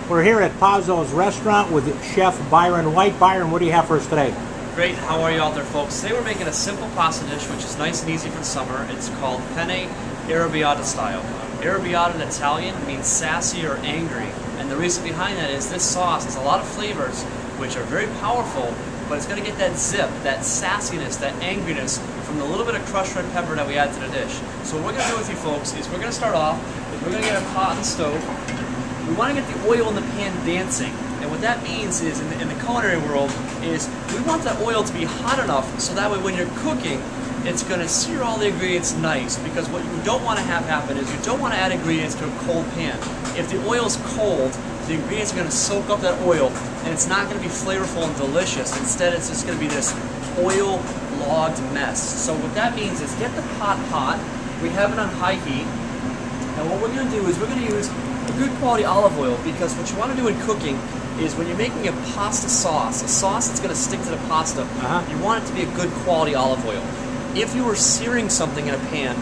We're here at Pazzo's Restaurant with Chef Byron White. Byron, what do you have for us today? Great, how are you out there, folks? Today we're making a simple pasta dish which is nice and easy for the summer. It's called penne arrabbiata style. Arrabbiata in Italian means sassy or angry, and the reason behind that is this sauce has a lot of flavors which are very powerful, but it's going to get that zip, that sassiness, that angriness from the little bit of crushed red pepper that we add to the dish. So what we're going to do with you folks is we're going to start off is we're going to get a pot on the stove. We want to get the oil in the pan dancing, and what that means is, in the culinary world, is we want that oil to be hot enough so that way when you're cooking, it's going to sear all the ingredients nice, because what you don't want to have happen is you don't want to add ingredients to a cold pan. If the oil's cold, the ingredients are going to soak up that oil, and it's not going to be flavorful and delicious. Instead, it's just going to be this oil-logged mess. So what that means is get the pot hot, we have it on high heat, and what we're going to do is we're going to use a good quality olive oil, because what you want to do in cooking is when you're making a pasta sauce, a sauce that's going to stick to the pasta, you want it to be a good quality olive oil. If you were searing something in a pan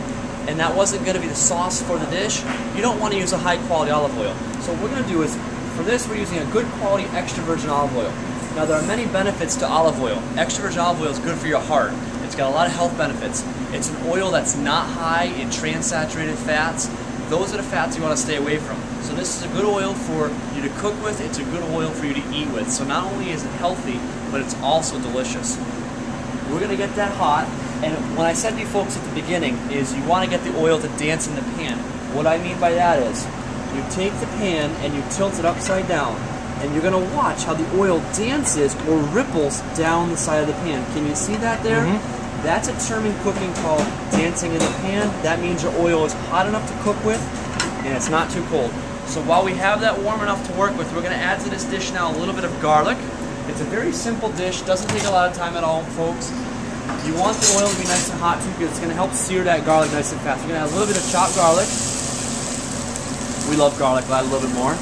and that wasn't going to be the sauce for the dish, you don't want to use a high quality olive oil. So what we're going to do is, for this we're using a good quality extra virgin olive oil. Now there are many benefits to olive oil. Extra virgin olive oil is good for your heart. It's got a lot of health benefits. It's an oil that's not high in transaturated fats. Those are the fats you want to stay away from. So this is a good oil for you to cook with, it's a good oil for you to eat with. So not only is it healthy, but it's also delicious. We're going to get that hot, and when I said to you folks at the beginning is you want to get the oil to dance in the pan. What I mean by that is you take the pan and you tilt it upside down, and you're going to watch how the oil dances or ripples down the side of the pan. Can you see that there? That's a term in cooking called dancing in the pan. That means your oil is hot enough to cook with, and it's not too cold. So while we have that warm enough to work with, we're going to add to this dish now a little bit of garlic. It's a very simple dish, doesn't take a lot of time at all, folks. You want the oil to be nice and hot too, because it's going to help sear that garlic nice and fast. We're going to add a little bit of chopped garlic. We love garlic, we'll add a little bit more.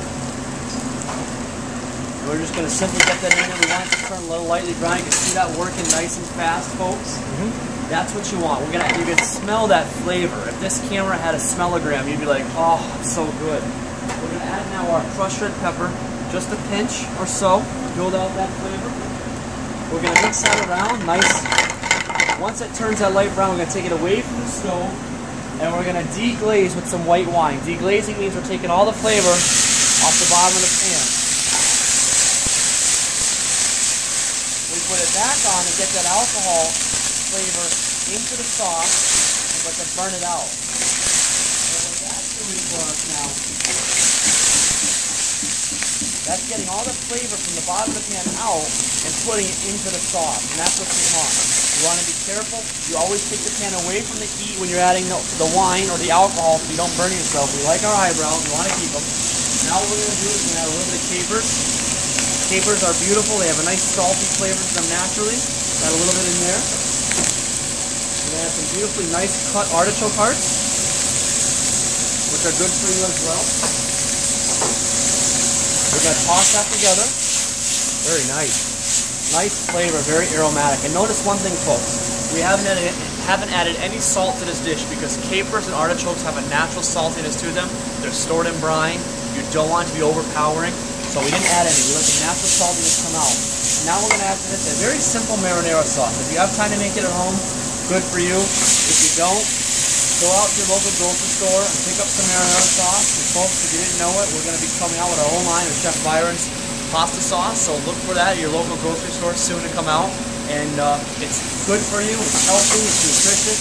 And we're just going to simply get that in there. We want it to turn a little lightly brown. You can see that working nice and fast, folks. That's what you want. You can smell that flavor. If this camera had a smellogram, you'd be like, oh, it's so good. We're going to add now our crushed red pepper, just a pinch or so, build out that flavor. We're going to mix that around, nice. Once it turns that light brown, we're going to take it away from the stove, and we're going to deglaze with some white wine. Deglazing means we're taking all the flavor off the bottom of the pan. We put it back on and get that alcohol flavor into the sauce, but to burn it out. And what that's doing for us now, that's getting all the flavor from the bottom of the pan out and putting it into the sauce, and that's what you want. You want to be careful. You always take the pan away from the heat when you're adding the wine or the alcohol so you don't burn yourself. We like our eyebrows. We want to keep them. Now what we're going to do is we're going to add a little bit of capers. Capers are beautiful. They have a nice salty flavor to them naturally. Add a little bit in there. We're going to add some beautifully nice cut artichoke hearts, which are good for you as well. We're going to toss that together. Very nice. Nice flavor, very aromatic. And notice one thing, folks. We haven't added any salt to this dish because capers and artichokes have a natural saltiness to them. They're stored in brine. You don't want it to be overpowering. So we didn't add any. We let the natural saltiness come out. Now we're going to add to this a very simple marinara sauce. If you have time to make it at home, good for you. If you don't, go out to your local grocery store and pick up some marinara sauce. And folks, if you didn't know it, we're going to be coming out with our own line of Chef Byron's pasta sauce. So look for that at your local grocery store soon to come out. And it's good for you, it's healthy, it's nutritious.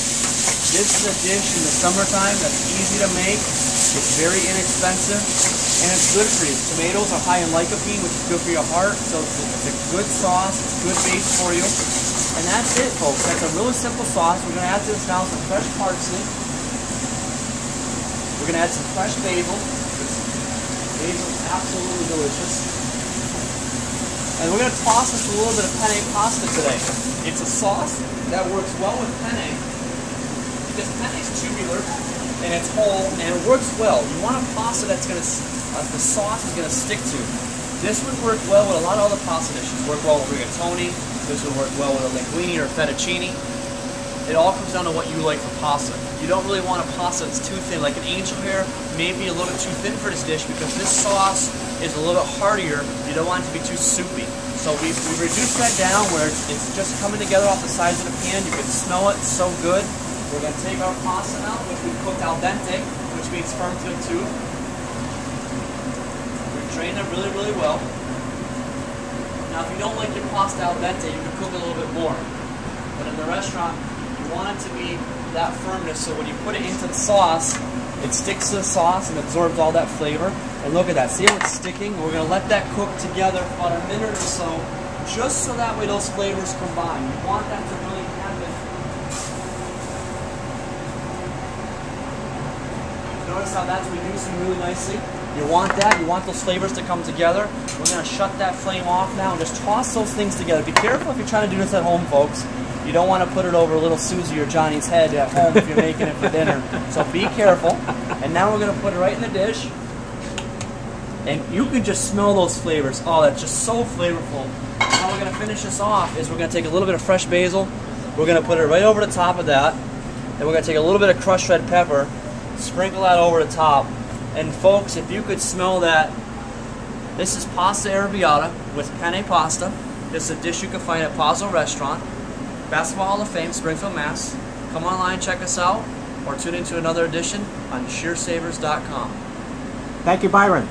This is a dish in the summertime that's easy to make. It's very inexpensive, and it's good for you. Tomatoes are high in lycopene, which is good for your heart. So it's a good sauce, it's a good base for you. And that's it, folks. That's a really simple sauce. We're going to add to this now some fresh parsley. We're going to add some fresh basil. Basil is absolutely delicious. And we're going to toss this a little bit of penne pasta today. It's a sauce that works well with penne because penne is tubular and it's whole and it works well. You want a pasta that's going to, the sauce is going to stick to. This would work well with a lot of other pasta dishes. Work well with rigatoni. This would work well with a linguine or fettuccine. It all comes down to what you like for pasta. You don't really want a pasta that's too thin. Like an angel hair may be a little bit too thin for this dish because this sauce is a little bit heartier. You don't want it to be too soupy. So we've reduced that down where it's just coming together off the sides of the pan. You can smell it, it's so good. We're going to take our pasta now, which we cooked al dente, which means firm to the tooth. We drain it really, really well. Now, if you don't like your pasta al dente, you can cook it a little bit more. But in the restaurant, you want it to be that firmness, so when you put it into the sauce, it sticks to the sauce and absorbs all that flavor. And look at that, see how it's sticking? We're going to let that cook together for about a minute or so, just so that way those flavors combine. You want that to really happen. Notice how that's reducing really nicely? You want that, you want those flavors to come together. We're going to shut that flame off now and just toss those things together. Be careful if you're trying to do this at home, folks. You don't want to put it over little Susie or Johnny's head at home if you're making it for dinner. So be careful. And now we're going to put it right in the dish. And you can just smell those flavors. Oh, that's just so flavorful. How we're going to finish this off is we're going to take a little bit of fresh basil. We're going to put it right over the top of that. Then we're going to take a little bit of crushed red pepper, sprinkle that over the top. And folks, if you could smell that, this is pasta arrabbiata with penne pasta. This is a dish you can find at Pazzo Restaurant, Basketball Hall of Fame, Springfield, Mass. Come online, check us out, or tune into another edition on ShearSavers.com. Thank you, Byron.